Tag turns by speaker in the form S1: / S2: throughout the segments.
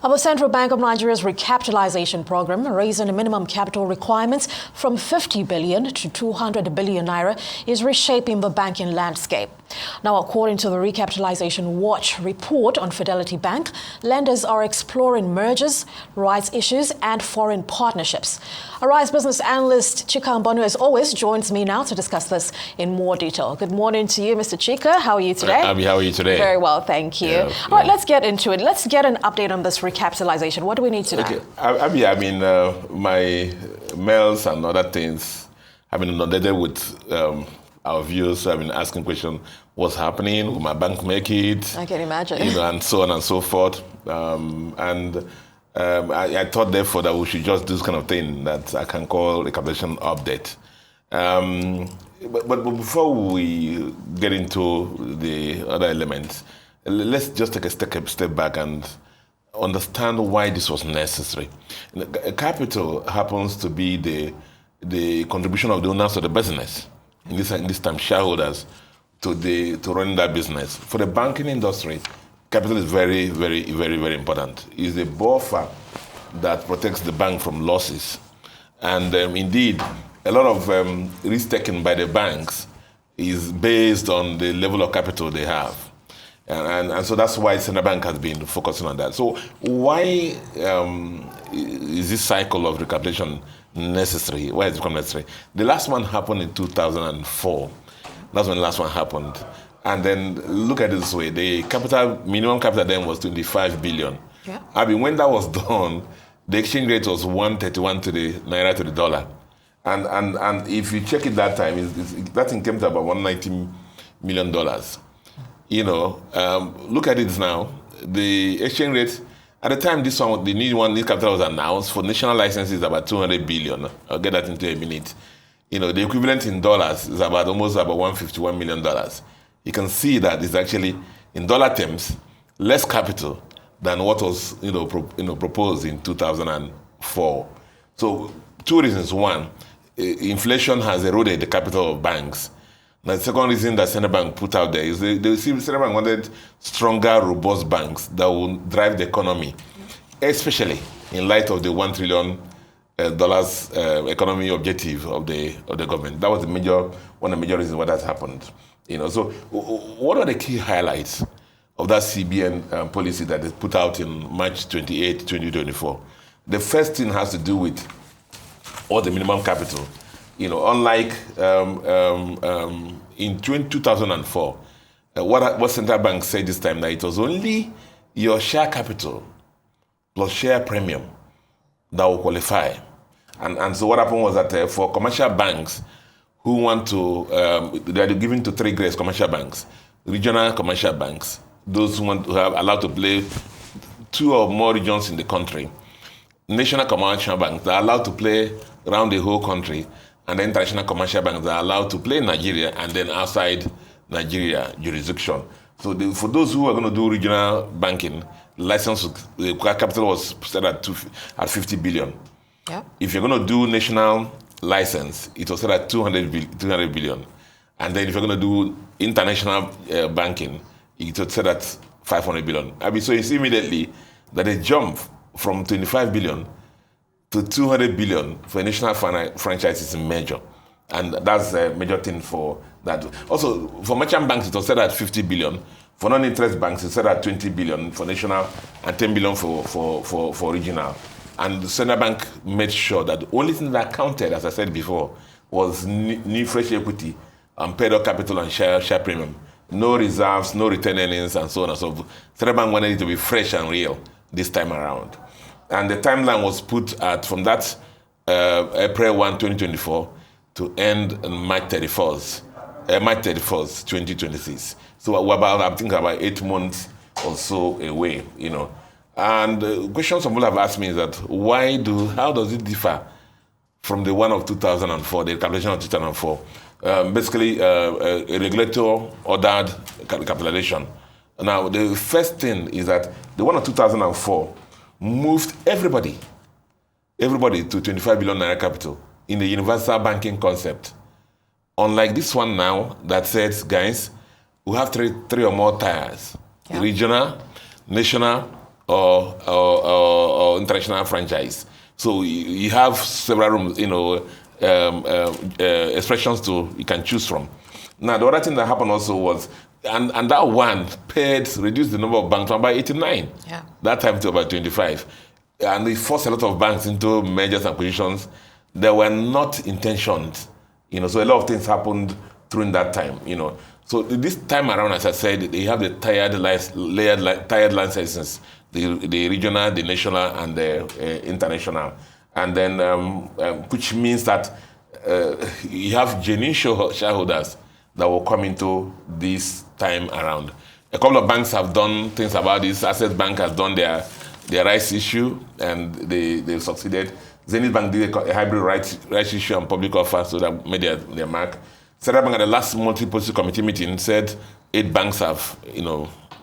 S1: Our Central Bank of Nigeria's recapitalization program, raising the minimum capital requirements from 50 billion to 200 billion naira, is reshaping the banking landscape. Now, according to the Recapitalization Watch report on Fidelity Bank, lenders are exploring mergers, rights issues, and foreign partnerships. Arise business analyst Chika Mbonu, as always, joins me now to discuss this in more detail. Good morning to you, Mr. Chika. How are you today?
S2: Abby, how are you today?
S1: Very well, thank you. All right, let's get into it. Let's get an update on this recapitalization. What do we need to know?
S2: Okay. Abby, my mails and other things have been inundated with our viewers have been asking questions, what's happening? Will my bank make it?
S1: I can imagine.
S2: And so on and so forth. I thought, therefore, that we should just do this kind of thing that I can call a recapitalization update. But before we get into the other elements, let's just take a step back and understand why this was necessary. Capital happens to be the contribution of the owners of the business, in this time shareholders, to running that business. For the banking industry, capital is very, very, very, very important. It's the buffer that protects the bank from losses. And indeed, a lot of risk taken by the banks is based on the level of capital they have. And so that's why Central Bank has been focusing on that. So why is this cycle of recapitalization necessary? Why is it necessary? The last one happened in 2004. That's when the last one happened. And then look at it this way. The minimum capital then was 25 billion. Yeah. When that was done, the exchange rate was 131 to the naira to the dollar. And if you check it that time, that thing came to about $190 million. Look at it now. The exchange rate, at the time this new capital was announced, for national licenses about 200 billion. I'll get that into a minute. The equivalent in dollars is almost about $151 million. You can see that it's actually, in dollar terms, less capital than what was proposed in 2004. So two reasons. One, inflation has eroded the capital of banks. Now, the second reason that Central Bank put out there is Central Bank wanted stronger, robust banks that will drive the economy, especially in light of the $1 trillion economy objective of the government. That was one of the major reasons why that happened. So what are the key highlights of that CBN policy that they put out in March 28, 2024? The first thing has to do with all the minimum capital. Unlike in 2004, what Central Bank said this time, that it was only your share capital plus share premium that will qualify. And so what happened was that for commercial banks who want to, they are given to three grades: commercial banks, regional commercial banks, those who have allowed to play two or more regions in the country, national commercial banks that are allowed to play around the whole country, and then international commercial banks that are allowed to play in Nigeria and then outside Nigeria jurisdiction. So for those who are going to do regional banking, the capital was set at 50 billion. Yeah. If you're going to do national license, it was set at 200 billion. And then if you're going to do international banking, it was set at 500 billion. So it's immediately that a jump from 25 billion to 200 billion for a national franchise is major. And that's a major thing for that. Also, for merchant banks, it was set at 50 billion. For non-interest banks, it's set at 20 billion for national and 10 billion for regional. And the Central Bank made sure that the only thing that counted, as I said before, was new fresh equity and paid up capital and share premium. No reserves, no retained earnings, and so on and so forth. Central Bank wanted it to be fresh and real this time around. And the timeline was put at from that April 1, 2024 to end on March 31st, 2026. So we're about 8 months or so away, And the question some people have asked me is that how does it differ from the one of 2004, the recapitalization of 2004? Basically, a regulator ordered recapitalization. Now, the first thing is that the one of 2004 moved everybody to 25 billion naira capital in the universal banking concept. Unlike this one now that says, guys, we have three or more tiers: regional, national, or international franchise. So you have several rooms, expressions you can choose from. Now, the other thing that happened also was, and that one reduced the number of banks from about 89.
S1: Yeah.
S2: That time to about 25. And it forced a lot of banks into mergers and acquisitions that were not intentioned. So a lot of things happened during that time, So this time around, as I said, they have the tiered licenses, the regional, the national, and the international. And then, which means that you have genuine shareholders that will come into this time around. A couple of banks have done things about this. Access Bank has done their rights issue, and they succeeded. Zenith Bank did a hybrid rights issue and public offer, so that made their mark. Central Bank at the last multi-policy committee meeting said 8 banks have,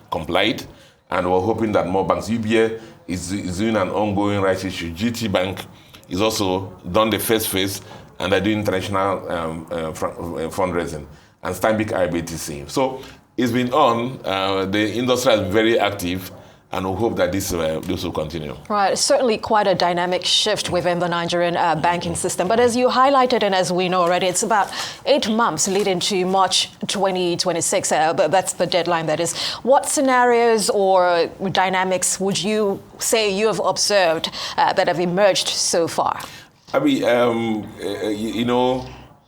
S2: complied, and we're hoping that more banks. UBA is doing an ongoing rights issue. GT Bank is also done the first phase, and they're doing international fundraising, and Steinbeck IBTC. So it's been on. The industry has been very active, and we hope that this will continue. Right,
S1: certainly quite a dynamic shift within the Nigerian banking system. But as you highlighted, and as we know already, it's about 8 months leading to March 2026. But that's the deadline, that is. What scenarios or dynamics would you say you have observed that have emerged so far?
S2: I mean,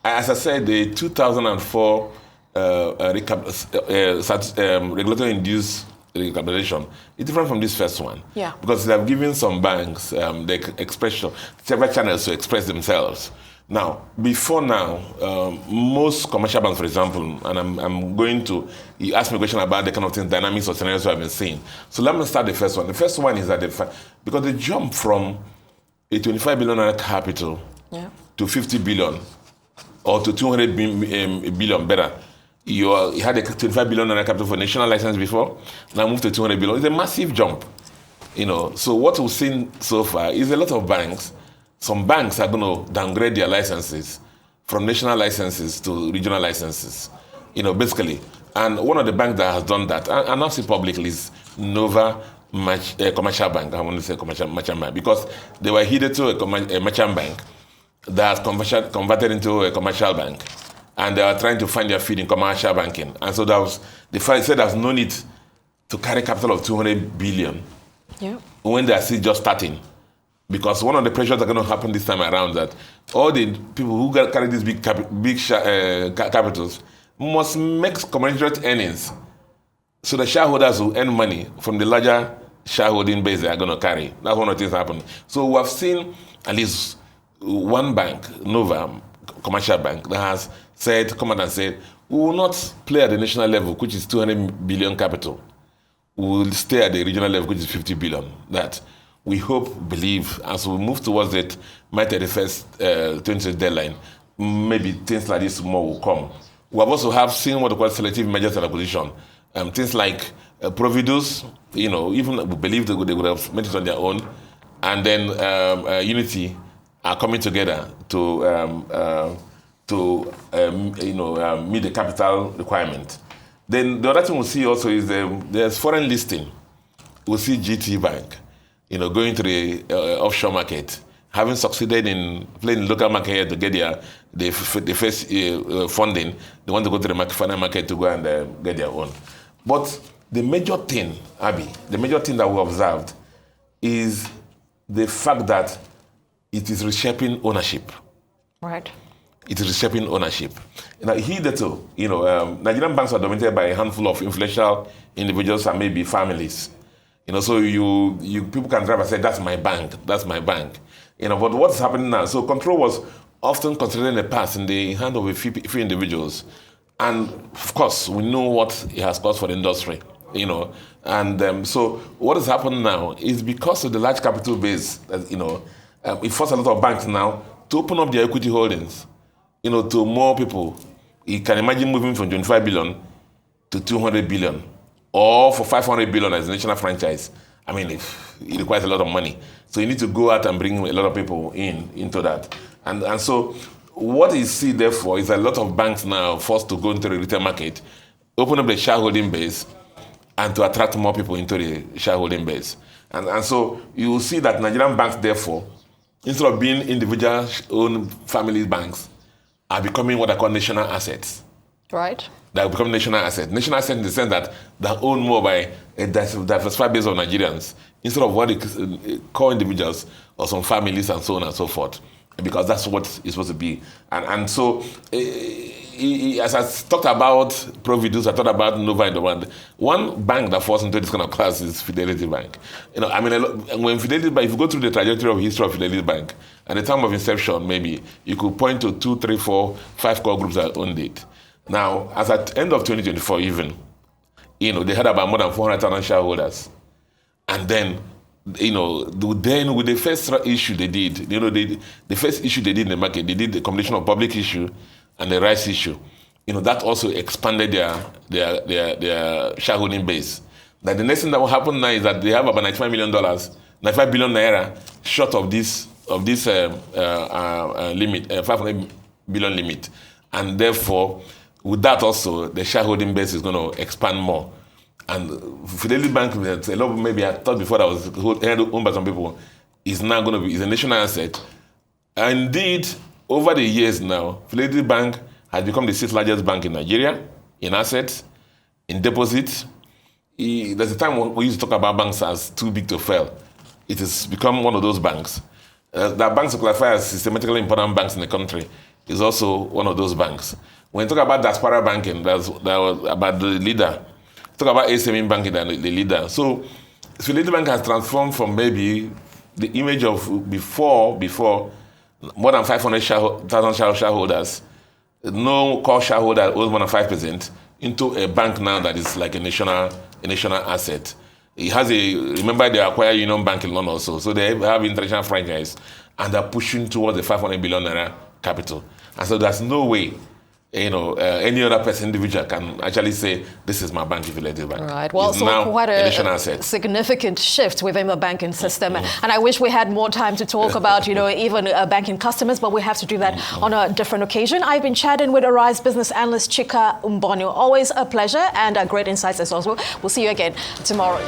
S2: as I said, the 2004 regulatory-induced recapitalization is different from this first one.
S1: Yeah.
S2: Because they have given some banks several channels to express themselves. Now, before now, most commercial banks, for example, and you asked me a question about the kind of things, dynamics or scenarios I've been seeing. So let me start the first one. The first one is that because they jump from a 25 billion capital to 50 billion or to 200 billion better. You had a 25 billion capital for national license before, now move to 200 billion. It's a massive jump. So what we've seen so far is a lot of banks. Some banks are going to downgrade their licenses from national licenses to regional licenses, basically. And one of the banks that has done that, and I'll say publicly, is Nova Commercial Bank. I want to say commercial merchant bank, because they were headed to a merchant bank that converted into a commercial bank. And they are trying to find their feet in commercial banking. And so they said there's no need to carry capital of 200 billion when they are still just starting. Because one of the pressures that are going to happen this time around that all the people who carry these big capitals must make commensurate earnings. So the shareholders who earn money from the larger shareholding base they are going to carry. That's one of the things that happen. So we have seen at least one bank, Nova Commercial Bank, that has come out and said, we will not play at the national level, which is 200 billion capital. We will stay at the regional level, which is 50 billion. That we believe, as we move towards it, May 31st, 20th deadline, maybe things like this more will come. We have also seen what we call selective mergers and acquisition. Things like Providus, even we believe they would have made it on their own, and then Unity are coming together to meet the capital requirement. Then the other thing we'll see also is there's foreign listing. We'll see GT Bank, going to the offshore market, having succeeded in playing the local market here to get the first funding. They want to go to the final market to go and get their own. But the major thing, Abby, that we observed is the fact that it is reshaping ownership.
S1: Right.
S2: It is reshaping ownership. Hitherto, Nigerian banks are dominated by a handful of influential individuals and maybe families. So you people can drive and say, that's my bank. But what's happening now? So control was often considered in the past in the hand of a few individuals. And of course, we know what it has caused for the industry, And so what has happened now is because of the large capital base, it forced a lot of banks now to open up their equity holdings, to more people. You can imagine moving from 25 billion to 200 billion, or for 500 billion as a national franchise. I mean, it requires a lot of money. So you need to go out and bring a lot of people into that. And so what you see, therefore, is a lot of banks now forced to go into the retail market, open up the shareholding base, and to attract more people into the shareholding base. And so you will see that Nigerian banks, therefore, instead of being individual-owned family banks, are becoming what I call national assets.
S1: Right.
S2: They are becoming national assets. National assets in the sense that they are owned more by a diversified base of Nigerians instead of what they call individuals or some families and so on and so forth, because that's what it's supposed to be. And so, as I talked about Providus, I talked about Nova in the world. One bank that falls into this kind of class is Fidelity Bank. When Fidelity Bank, if you go through the trajectory of history of Fidelity Bank, at the time of inception, maybe you could point to 2, 3, 4, 5 core groups that owned it. Now, as at the end of 2024 even, they had about more than 400,000 shareholders. And then, with the first issue they did, the first issue they did in the market, they did the combination of public issue and the rights issue. That also expanded their shareholding base. That the next thing that will happen now is that they have about $95 million, 95 billion naira short of this limit, 500 billion limit. And therefore, with that also, the shareholding base is going to expand more. And Fidelity Bank, a lot maybe I thought before that was owned by some people, is now going to be a national asset. And indeed, over the years now, Fidelity Bank has become the 6th largest bank in Nigeria in assets, in deposits. There's a time when we used to talk about banks as too big to fail. It has become one of those banks. That banks classify as systematically important banks in the country is also one of those banks. When you talk about diaspora banking, that was about the leader. Talk about SME banking, the leader. So Fidelity Bank has transformed from maybe the image of before more than 500,000 shareholders, no core shareholder owns more than 5%, into a bank now that is like a national asset. It has remember they acquired Union Bank in London also, so they have international franchise, and they're pushing towards the 500 billion naira capital. And so there's no way any other person, individual, can actually say, this is my bank if you let it bank.
S1: Right. Well,
S2: it's
S1: so
S2: now
S1: quite a
S2: significant
S1: shift within the banking system. And I wish we had more time to talk about, even banking customers, but we have to do that on a different occasion. I've been chatting with Arise business analyst Chika Mbonu. Always a pleasure and great insights as well. We'll see you again tomorrow.